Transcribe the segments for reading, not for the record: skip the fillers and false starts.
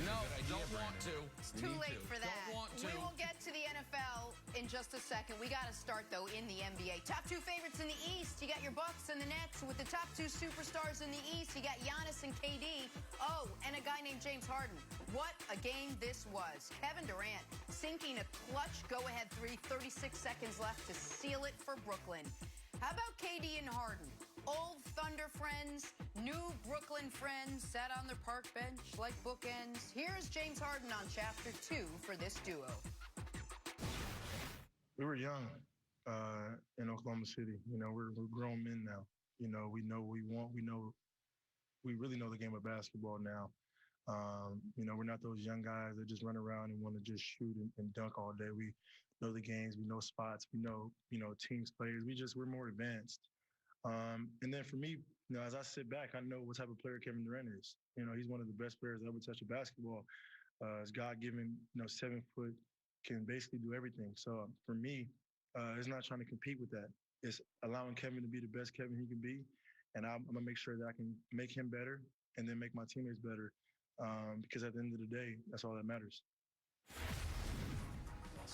No, don't want to. It's too late for that. Don't want to. We will get to the NFL in just a second. We got to start, though, in the NBA. Top two favorites in the East. You got your Bucks and the Nets. With the top two superstars in the East, you got Giannis and KD. Oh, and a guy named James Harden. What a game this was. Kevin Durant sinking a clutch go-ahead three, 36 seconds left to seal it for Brooklyn. How about KD and Harden? Old Thunder friends, new Brooklyn friends, sat on their park bench like bookends. Here's James Harden on Chapter 2 for this duo. We were young in Oklahoma City. You know, we're grown men now. You know, we know what we want. We really know the game of basketball now. You know, we're not those young guys that just run around and want to just shoot and dunk all day. We know the games. We know spots. We know, teams, players. We're more advanced. And then for me, as I sit back, I know what type of player Kevin Durant is. You know, he's one of the best players that ever touched a basketball. He's God-given, 7 foot, can basically do everything. So for me, it's not trying to compete with that. It's allowing Kevin to be the best Kevin he can be. And I'm going to make sure that I can make him better and then make my teammates better. Because at the end of the day, that's all that matters.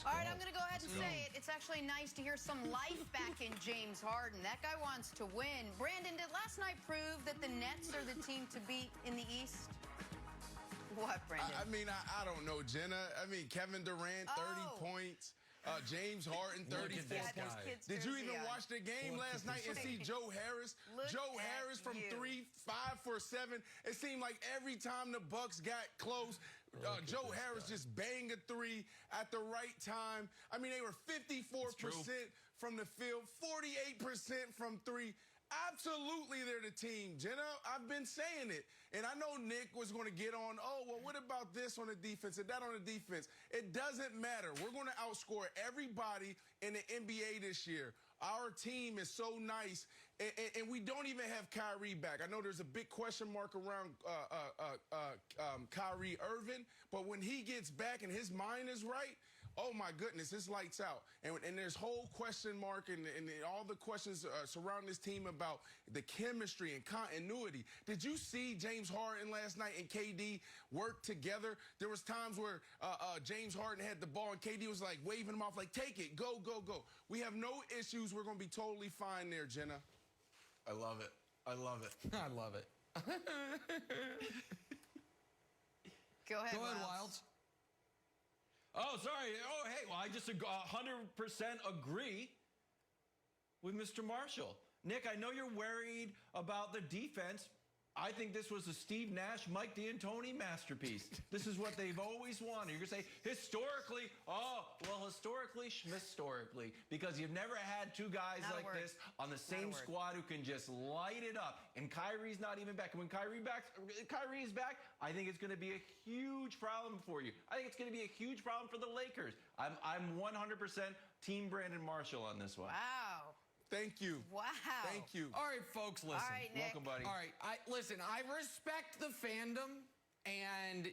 All right, I'm going to go ahead and say it. It's actually nice to hear some life back in James Harden. That guy wants to win. Brandon, did last night prove that the Nets are the team to beat in the East? What, Brandon? I don't know, Jenna. Kevin Durant, 30 points. James Harden, 34 points. Did you even watch the game last night and see Joe Harris? Joe Harris from 3, 5 for 7. It seemed like every time the Bucks got close, Joe Harris just banged a 3 at the right time. They were 54% from the field, 48% from 3. Absolutely, they're the team, Jenna. I've been saying it. And I know Nick was going to get on, what about this on the defense and that on the defense? It doesn't matter. We're going to outscore everybody in the NBA this year. Our team is so nice, and we don't even have Kyrie back. I know there's a big question mark around Kyrie Irving, but when he gets back and his mind is right, oh, my goodness, it's lights out. And there's whole question mark and all the questions surrounding this team about the chemistry and continuity. Did you see James Harden last night and KD work together? There was times where James Harden had the ball and KD was like waving him off like, take it, go, go, go. We have no issues. We're going to be totally fine there, Jenna. I love it. I love it. I love it. Go ahead, Wilds. Oh, sorry. Oh, hey. Well, I just 100% agree with Mr. Marshall. Nick, I know you're worried about the defense. I think this was a Steve Nash, Mike D'Antoni masterpiece. This is what they've always wanted. You're going to say, historically, historically, schmistorically, because you've never had two guys like this on the same squad who can just light it up. And Kyrie's not even back. And when Kyrie is back, I think it's going to be a huge problem for you. I think it's going to be a huge problem for the Lakers. I'm 100% Team Brandon Marshall on this one. Wow. Thank you. Wow. Thank you. All right, folks, listen. All right, Nick. Welcome, buddy. All right, listen, I respect the fandom. And,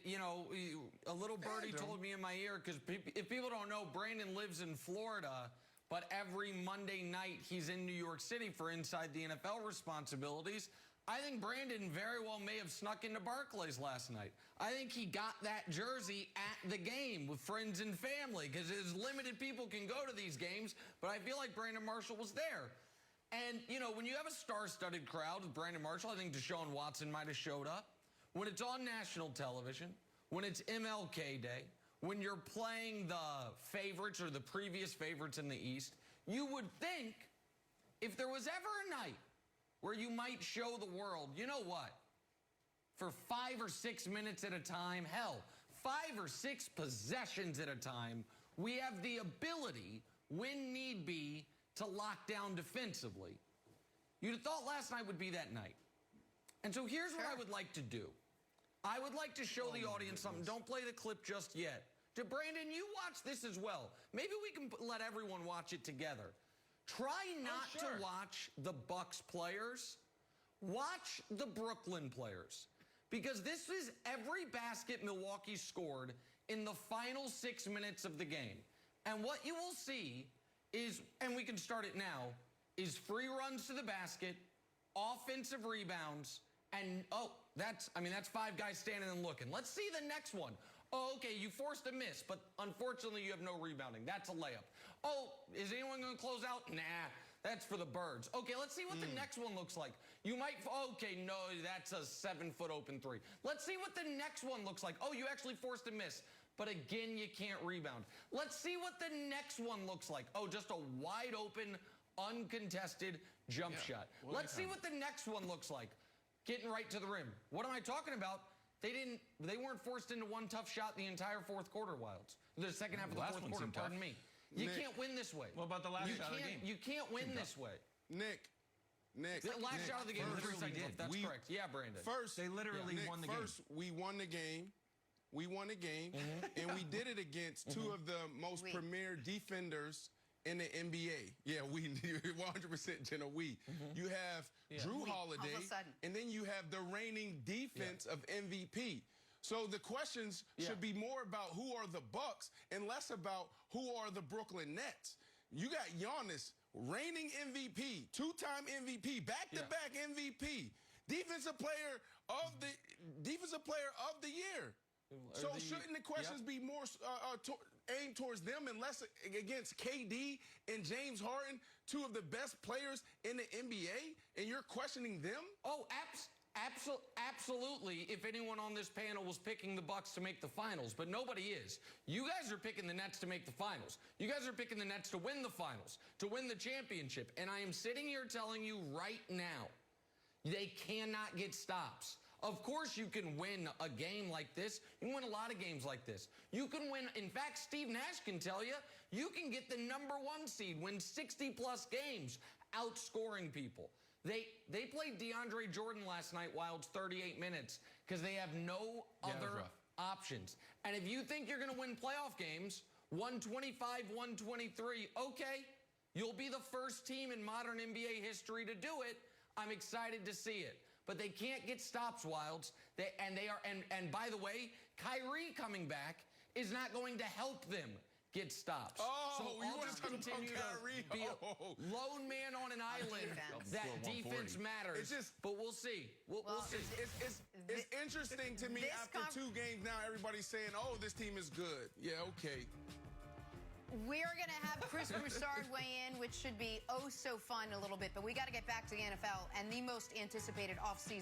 a little birdie told me in my ear, because if people don't know, Brandon lives in Florida, but every Monday night he's in New York City for Inside the NFL responsibilities. I think Brandon very well may have snuck into Barclays last night. I think he got that jersey at the game with friends and family, because as limited people can go to these games, but I feel like Brandon Marshall was there. And, when you have a star-studded crowd with Brandon Marshall, I think Deshaun Watson might have showed up. When it's on national television, when it's MLK Day, when you're playing the favorites or the previous favorites in the East, you would think if there was ever a night where you might show the world, you know what? For 5 or 6 minutes at a time, hell, 5 or 6 possessions at a time, we have the ability, when need be, to lock down defensively. You'd have thought last night would be that night. And so here's what I would like to do. I would like to show the audience something. Don't play the clip just yet. To Brandon, you watch this as well. Maybe we can let everyone watch it together. Try not to watch the Bucks players. Watch the Brooklyn players. Because this is every basket Milwaukee scored in the final 6 minutes of the game. And what you will see is, and we can start it now, is free runs to the basket, offensive rebounds, And, that's 5 guys standing and looking. Let's see the next one. Oh, okay, you forced a miss, but unfortunately you have no rebounding. That's a layup. Oh, is anyone going to close out? Nah, that's for the birds. Okay, let's see what the next one looks like. You might, okay, no, that's a 7-foot open three. Let's see what the next one looks like. Oh, you actually forced a miss. But again, you can't rebound. Let's see what the next one looks like. Oh, just a wide open, uncontested jump shot. Let's see what the next one looks like. Getting right to the rim. What am I talking about? They weren't forced into one tough shot the entire fourth quarter, Wilds. The second half of the fourth quarter, pardon me. You can't win this way. What about the last shot of the game? You can't win this way. Nick. The last shot of the game was 3 seconds left. That's correct. Yeah, Brandon. First, they literally won the game. First, we won the game. We won the game, and we did it against two of the most premier defenders in the NBA. Yeah, we 100% Jenna. You have Drew Holiday, and then you have the reigning defense of MVP. So the questions should be more about who are the Bucks and less about who are the Brooklyn Nets. You got Giannis, reigning MVP, 2-time MVP, back-to-back MVP, defensive player of the year. So shouldn't the questions be more aimed towards them and less against KD and James Harden, two of the best players in the NBA, and you're questioning them? Oh, absolutely. If anyone on this panel was picking the Bucks to make the finals, but nobody is. You guys are picking the Nets to make the finals. You guys are picking the Nets to win the finals, to win the championship. And I am sitting here telling you right now, they cannot get stops. Of course you can win a game like this. You can win a lot of games like this. You can win, in fact, Steve Nash can tell you, you can get the #1 seed, win 60-plus games, outscoring people. They played DeAndre Jordan last night, Wilds, 38 minutes, because they have no other options. And if you think you're going to win playoff games, 125, 123, okay, you'll be the first team in modern NBA history to do it. I'm excited to see it. But they can't get stops, Wilds. And by the way, Kyrie coming back is not going to help them get stops. Oh, so you want to continue Kyrie? To be a lone man on an island. That defense matters. But we'll see. We'll see. It's interesting to me after 2 games now. Everybody's saying, "Oh, this team is good." Yeah, okay. We're going to have Chris Broussard weigh in, which should be oh so fun a little bit. But we got to get back to the NFL and the most anticipated offseason.